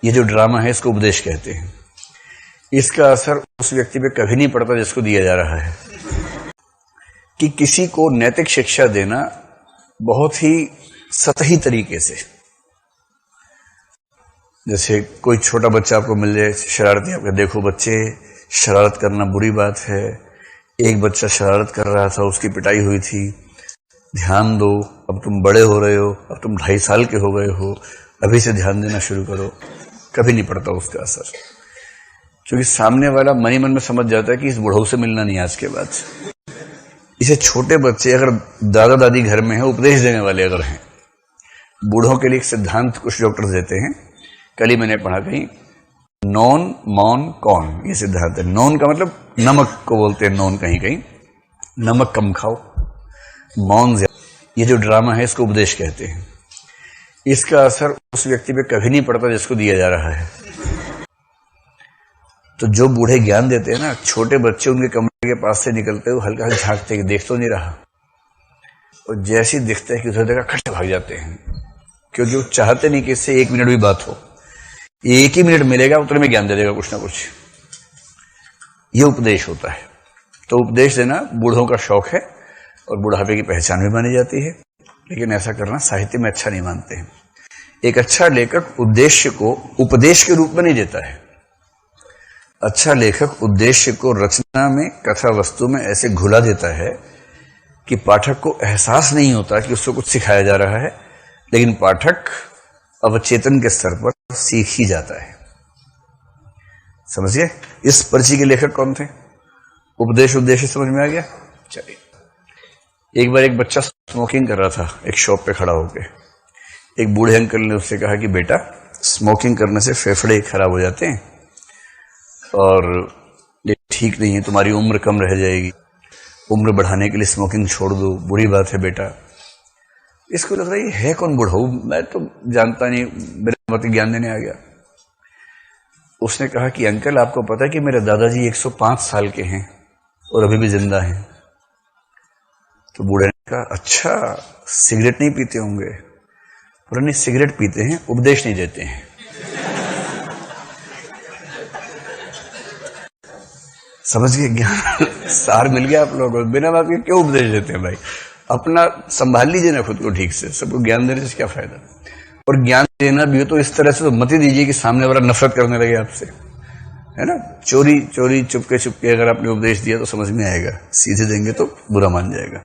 ये जो ड्रामा है इसको उपदेश कहते हैं। इसका असर उस व्यक्ति पे कभी नहीं पड़ता जिसको दिया जा रहा है। कि किसी को नैतिक शिक्षा देना बहुत ही सतही तरीके से, जैसे कोई छोटा बच्चा आपको मिल जाए शरारती, आपको देखो बच्चे शरारत करना बुरी बात है, एक बच्चा शरारत कर रहा था उसकी पिटाई हुई थी, ध्यान दो, अब तुम बड़े हो रहे हो, अब तुम 2.5 साल के हो गए हो, अभी से ध्यान देना शुरू करो, कभी नहीं पड़ता उसका असर। क्योंकि सामने वाला मन ही मन में समझ जाता है कि इस बुढ़ऊ से मिलना नहीं आज के बाद। इसे छोटे बच्चे अगर दादा दादी घर में है, उपदेश देने वाले अगर हैं, बूढ़ों के लिए एक सिद्धांत कुछ डॉक्टर देते हैं, कल ही मैंने पढ़ा कहीं, नॉन मौन कौन, ये सिद्धांत है। नॉन का मतलब नमक को बोलते हैं नॉन, कहीं कहीं नमक कम खाओ, मौन ज्यादा। ये जो ड्रामा है इसको उपदेश कहते हैं। इसका असर उस व्यक्ति पे कभी नहीं पड़ता जिसको दिया जा रहा है। तो जो बूढ़े ज्ञान देते हैं ना, छोटे बच्चे उनके कमरे के पास से निकलते हुए हल्का हल्का झांकते हैं, देख तो नहीं रहा, और जैसे ही दिखता है कि उधर देखा खट भाग जाते हैं, क्योंकि वो चाहते नहीं कि इससे 1 मिनट भी बात हो। 1 ही मिनट मिलेगा, उतने में ज्ञान दे देगा कुछ ना कुछ। ये उपदेश होता है। तो उपदेश देना बूढ़ों का शौक है और बुढ़ापे की पहचान भी मानी जाती है, लेकिन ऐसा करना साहित्य में अच्छा नहीं मानते हैं। एक अच्छा लेखक उद्देश्य को उपदेश के रूप में नहीं देता है। अच्छा लेखक उद्देश्य को रचना में, कथा वस्तु में ऐसे घुला देता है कि पाठक को एहसास नहीं होता कि उसको कुछ सिखाया जा रहा है, लेकिन पाठक अवचेतन के स्तर पर सीख ही जाता है। समझिए, इस पर्ची के लेखक कौन थे? उपदेश उद्देश्य समझ में आ गया? चलिए, एक बार एक बच्चा स्मोकिंग कर रहा था एक शॉप पे खड़ा होकर। एक बूढ़े अंकल ने उससे कहा कि बेटा, स्मोकिंग करने से फेफड़े खराब हो जाते हैं और ये ठीक नहीं है, तुम्हारी उम्र कम रह जाएगी, उम्र बढ़ाने के लिए स्मोकिंग छोड़ दो, बुरी बात है बेटा। इसको लग रहा है ये है कौन बुढ़ऊ, मैं तो जानता नहीं, मेरे मत ज्ञान देने आ गया। उसने कहा कि अंकल, आपको पता है कि मेरे दादाजी 105 साल के हैं और अभी भी जिंदा हैं। तो बूढ़े ने कहा, अच्छा, सिगरेट नहीं पीते होंगे? बोले, नहीं, सिगरेट पीते हैं, उपदेश नहीं देते हैं। समझ गए ज्ञान सार मिल गया आप लोगों को। बिना बात के क्यों उपदेश देते हैं भाई? अपना संभाल लीजिए ना खुद को ठीक से, सबको ज्ञान देने से क्या फायदा। और ज्ञान देना भी हो तो इस तरह से तो मत ही दीजिए कि सामने वाला नफरत करने लगे आपसे, है ना। चोरी चोरी चुपके चुपके अगर आपने उपदेश दिया तो समझ में आएगा, सीधे देंगे तो बुरा मान जाएगा।